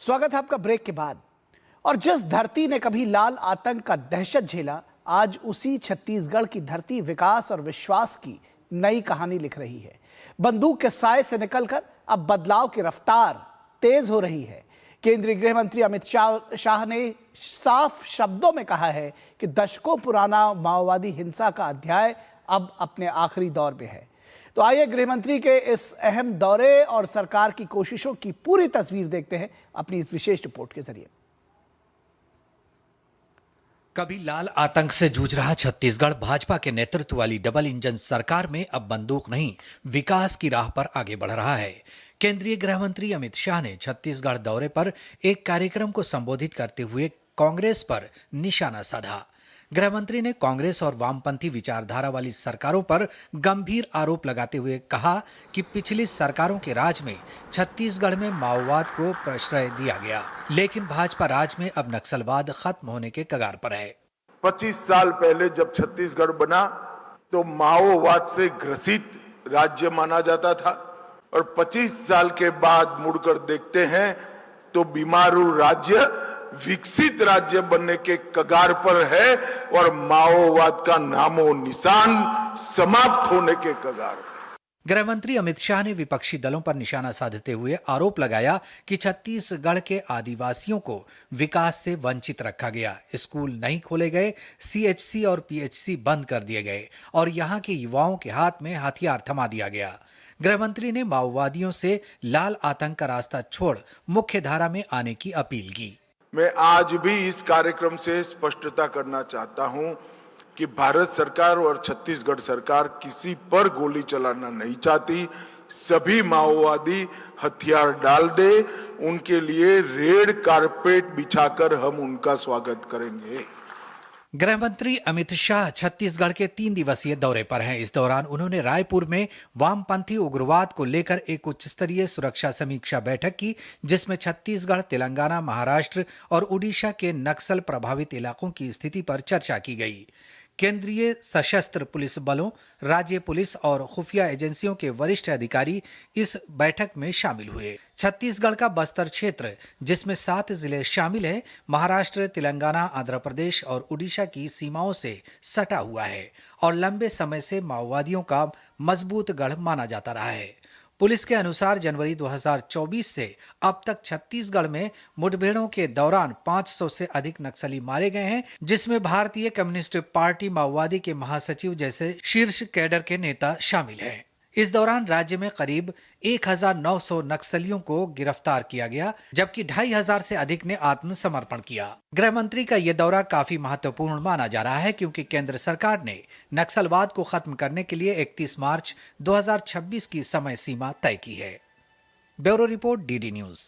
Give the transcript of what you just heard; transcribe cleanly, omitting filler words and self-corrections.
स्वागत है आपका ब्रेक के बाद। और जिस धरती ने कभी लाल आतंक का दहशत झेला, आज उसी छत्तीसगढ़ की धरती विकास और विश्वास की नई कहानी लिख रही है। बंदूक के साए से निकलकर अब बदलाव की रफ्तार तेज हो रही है। केंद्रीय गृह मंत्री अमित शाह ने साफ शब्दों में कहा है कि दशकों पुराना माओवादी हिंसा का अध्याय अब अपने आखिरी दौर में है। तो आइए गृह मंत्री के इस अहम दौरे और सरकार की कोशिशों की पूरी तस्वीर देखते हैं अपनी इस विशेष रिपोर्ट के जरिए। कभी लाल आतंक से जूझ रहा छत्तीसगढ़ भाजपा के नेतृत्व वाली डबल इंजन सरकार में अब बंदूक नहीं, विकास की राह पर आगे बढ़ रहा है। केंद्रीय गृह मंत्री अमित शाह ने छत्तीसगढ़ दौरे पर एक कार्यक्रम को संबोधित करते हुए कांग्रेस पर निशाना साधा। गृह मंत्री ने कांग्रेस और वामपंथी विचारधारा वाली सरकारों पर गंभीर आरोप लगाते हुए कहा कि पिछली सरकारों के राज में छत्तीसगढ़ में माओवाद को प्रश्रय दिया गया, लेकिन भाजपा राज में अब नक्सलवाद खत्म होने के कगार पर है। 25 साल पहले जब छत्तीसगढ़ बना तो माओवाद से ग्रसित राज्य माना जाता था, और 25 साल के बाद मुड़कर देखते हैं तो बीमारू राज्य विकसित राज्य बनने के कगार पर है और माओवाद का नामो निशान समाप्त होने के कगार पर। गृह मंत्री अमित शाह ने विपक्षी दलों पर निशाना साधते हुए आरोप लगाया कि छत्तीसगढ़ के आदिवासियों को विकास से वंचित रखा गया, स्कूल नहीं खोले गए, सीएचसी और पीएचसी बंद कर दिए गए और यहां के युवाओं के हाथ में हथियार थमा दिया गया। गृह मंत्री ने माओवादियों से लाल आतंक का रास्ता छोड़ मुख्य धारा में आने की अपील की। मैं आज भी इस कार्यक्रम से स्पष्टता करना चाहता हूं कि भारत सरकार और छत्तीसगढ़ सरकार किसी पर गोली चलाना नहीं चाहती। सभी माओवादी हथियार डाल दे, उनके लिए रेड कारपेट बिछाकर हम उनका स्वागत करेंगे। गृह मंत्री अमित शाह छत्तीसगढ़ के 3 दिवसीय दौरे पर हैं। इस दौरान उन्होंने रायपुर में वामपंथी उग्रवाद को लेकर एक उच्च स्तरीय सुरक्षा समीक्षा बैठक की, जिसमें छत्तीसगढ़, तेलंगाना, महाराष्ट्र और उड़ीसा के नक्सल प्रभावित इलाकों की स्थिति पर चर्चा की गई। केंद्रीय सशस्त्र पुलिस बलों, राज्य पुलिस और खुफिया एजेंसियों के वरिष्ठ अधिकारी इस बैठक में शामिल हुए। छत्तीसगढ़ का बस्तर क्षेत्र, जिसमें 7 जिले शामिल हैं, महाराष्ट्र, तेलंगाना, आंध्र प्रदेश और उड़ीसा की सीमाओं से सटा हुआ है और लंबे समय से माओवादियों का मजबूत गढ़ माना जाता रहा है। पुलिस के अनुसार जनवरी 2024 से अब तक छत्तीसगढ़ में मुठभेड़ों के दौरान 500 से अधिक नक्सली मारे गए हैं, जिसमें भारतीय कम्युनिस्ट पार्टी माओवादी के महासचिव जैसे शीर्ष कैडर के नेता शामिल हैं। इस दौरान राज्य में करीब 1900 नक्सलियों को गिरफ्तार किया गया, जबकि 2500 से अधिक ने आत्मसमर्पण किया। गृह मंत्री का यह दौरा काफी महत्वपूर्ण माना जा रहा है, क्योंकि केंद्र सरकार ने नक्सलवाद को खत्म करने के लिए 31 मार्च 2026 की समय सीमा तय की है। Bureau report, DD news.